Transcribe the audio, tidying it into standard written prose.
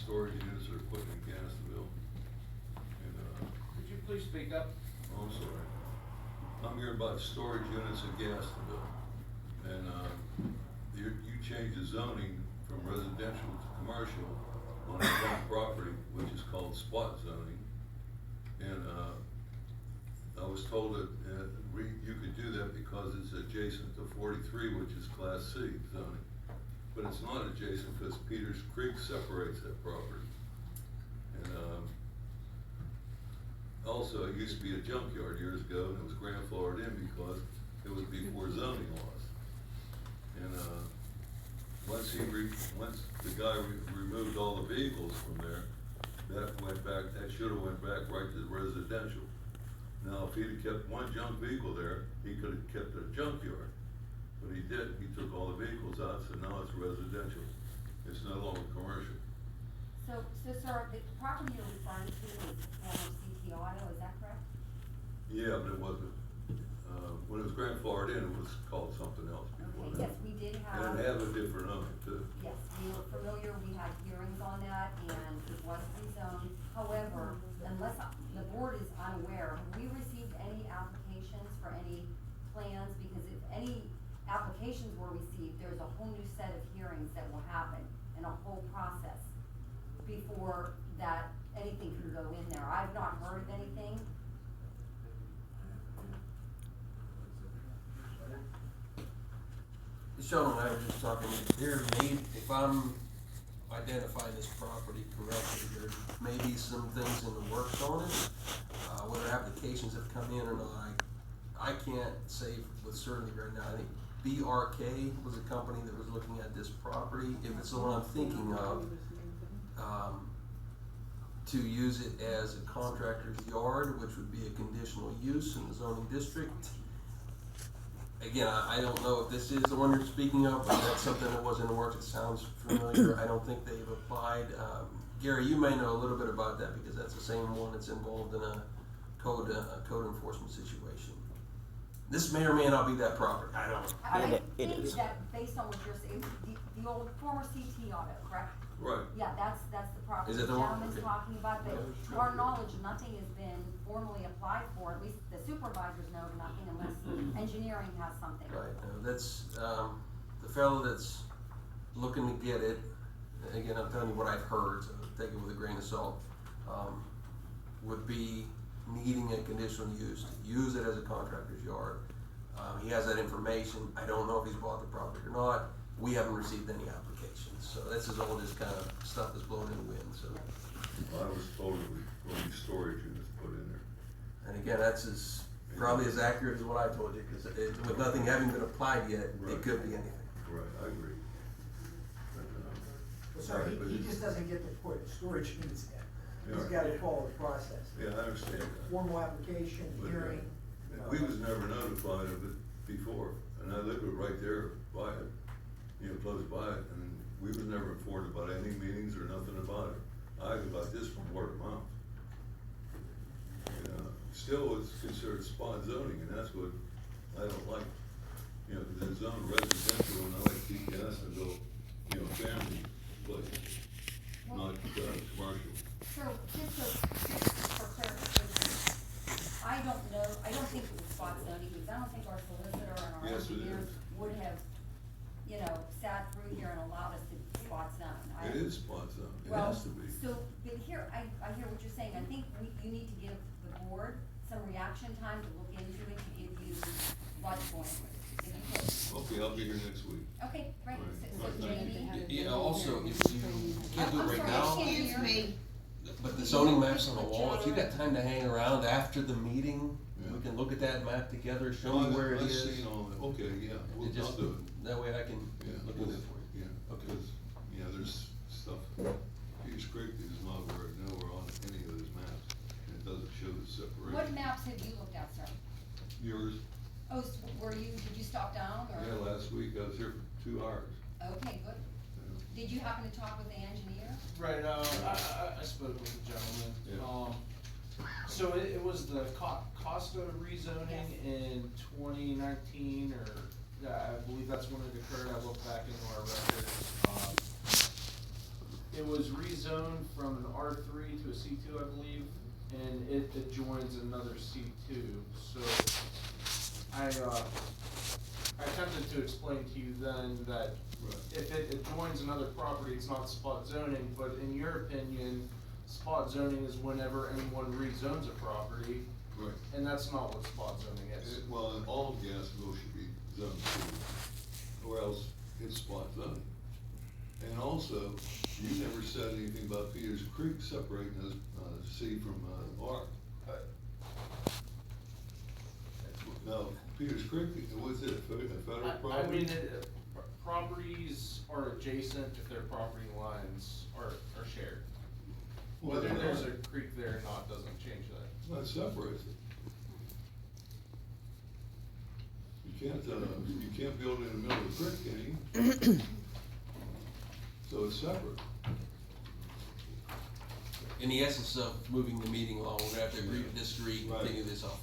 storage units that are put in Gastotville. And, Could you please speak up? oh, I'm sorry. I'm hearing about storage units in Gastotville. And, you change the zoning from residential to commercial on that one property, which is called spot zoning. And, I was told that, you could do that because it's adjacent to 43, which is Class C zoning. But it's not adjacent because Peters Creek separates that property. And, also, it used to be a junkyard years ago, and it was grandfathered in because it was before zoning laws. And, once the guy removed all the vehicles from there, that should've went back right to residential. Now, if he'd have kept one junk vehicle there, he could've kept a junkyard, but he didn't. He took all the vehicles out, so now it's residential. It's no longer commercial. So sir, the property you're referring to is former CT Auto, is that correct? Yeah, but it wasn't, when it was grandfathered in, it was called something else before Okay, that. yes, we did And it have, had a different owner too. yes, we were familiar, we had hearings on that, and it was rezoned. However, unless the board is unaware, have we received any applications for any plans? Because if any applications were received, there's a whole new set of hearings that will happen and a whole process before that anything can go in there. I've not heard of anything. Sheldon and I were just talking, if I'm identifying this property correctly, there may be some things in the works on it. Whether applications have come in or not, I can't say with certainty right now. I think BRK was a company that was looking at this property. If it's the one I'm thinking of, to use it as a contractor's yard, which would be a conditional use in the zoning district. Again, I don't know if this is the one you're speaking of, but that's something that was in the works. It sounds familiar. I don't think they've applied. Gary, you may know a little bit about that because that's the same one that's involved in a code enforcement situation. This may or may not be that property. I don't know. I It think is. that based on what you're saying, the old former CT Auto, correct? Right. Yeah, that's the property Is the it the one? gentleman's Okay. talking about, but to our knowledge, nothing has been formally applied for, at least the supervisors know of nothing unless engineering has something. Right, that's, the fellow that's looking to get it, and again, I'm telling you what I've heard, so take it with a grain of salt, would be needing a conditional use, to use it as a contractor's yard. He has that information. I don't know if he's bought the property or not. We haven't received any applications, so this is all just kind of stuff that's blowing in the wind, so. I was told it was going to be storage units put in there. And again, that's probably as accurate as what I told you, because with nothing having been applied yet, Right. it could be anything. Right, I agree. But, Well, sir, but he it's- just doesn't get to put storage units in. He's Yeah. gotta follow the process. Yeah, I understand that. Formal application, But, hearing. We was never notified of it before, and I lived right there by it, close by it, and we was never informed about any meetings or nothing about it. I got this from word of mouth. Still, it's considered spot zoning, and that's what I don't like, because it's zoned residential, and I like to keep Gastotville, family place, not, commercial. So, just for clarification, I don't think it was spot zoning, because I don't think our solicitor and our Yes, it engineers is. would have, sat through here and allowed us to spot zone. It is spot zone, it Well, has to be. so, but here, I hear what you're saying, I think you need to give the board some reaction time to look into it, to give you what's going on. If you could. Okay, I'll be here next week. Okay, great, Right. so Jamie. Yeah, also, if you can't do it I'm right sorry, now, I can't Excuse me, but the zoning map's on the wall, if you've got time to hang around after the meeting, Yeah. we can look at that map together, show you where it I've is. seen all that, okay, yeah, It I'll just, do it. that way I can Yeah, look into it for you. Yeah, Okay. because, there's stuff, Peters Creek is not nowhere on any of those maps, and it doesn't show the separation. What maps have you looked at, sir? Yours, Oh, did you stop down, or? yeah, last week, I was here for 2 hours. Okay, good. Yeah. Did you happen to talk with the engineer? Right, I spoke with the gentleman. Yeah. So it was the Costa rezoning Yes. in 2019, or, yeah, I believe that's when it occurred. I looked back into our records. It was rezoned from an R3 to a C2, I believe, and it adjoins another C2, so I attempted to explain to you then that Right. if it adjoins another property, it's not spot zoning, but in your opinion, spot zoning is whenever anyone rezones a property, Right. and that's not what spot zoning is. Well, and all Gaskell should be zone C, or else it's spot zoning. And also, you never said anything about Peters Creek separating those, C from, R. No, Peters Creek, was it a federal I property? mean, properties are adjacent if their property lines are shared. Well, Whether they're there's not. a creek there or not doesn't change that. That separates it. You can't build in the middle of the creek, can you? So it's separate. In the essence of moving the meeting along, we're gonna have to agree to disagree, Right. continue this offline.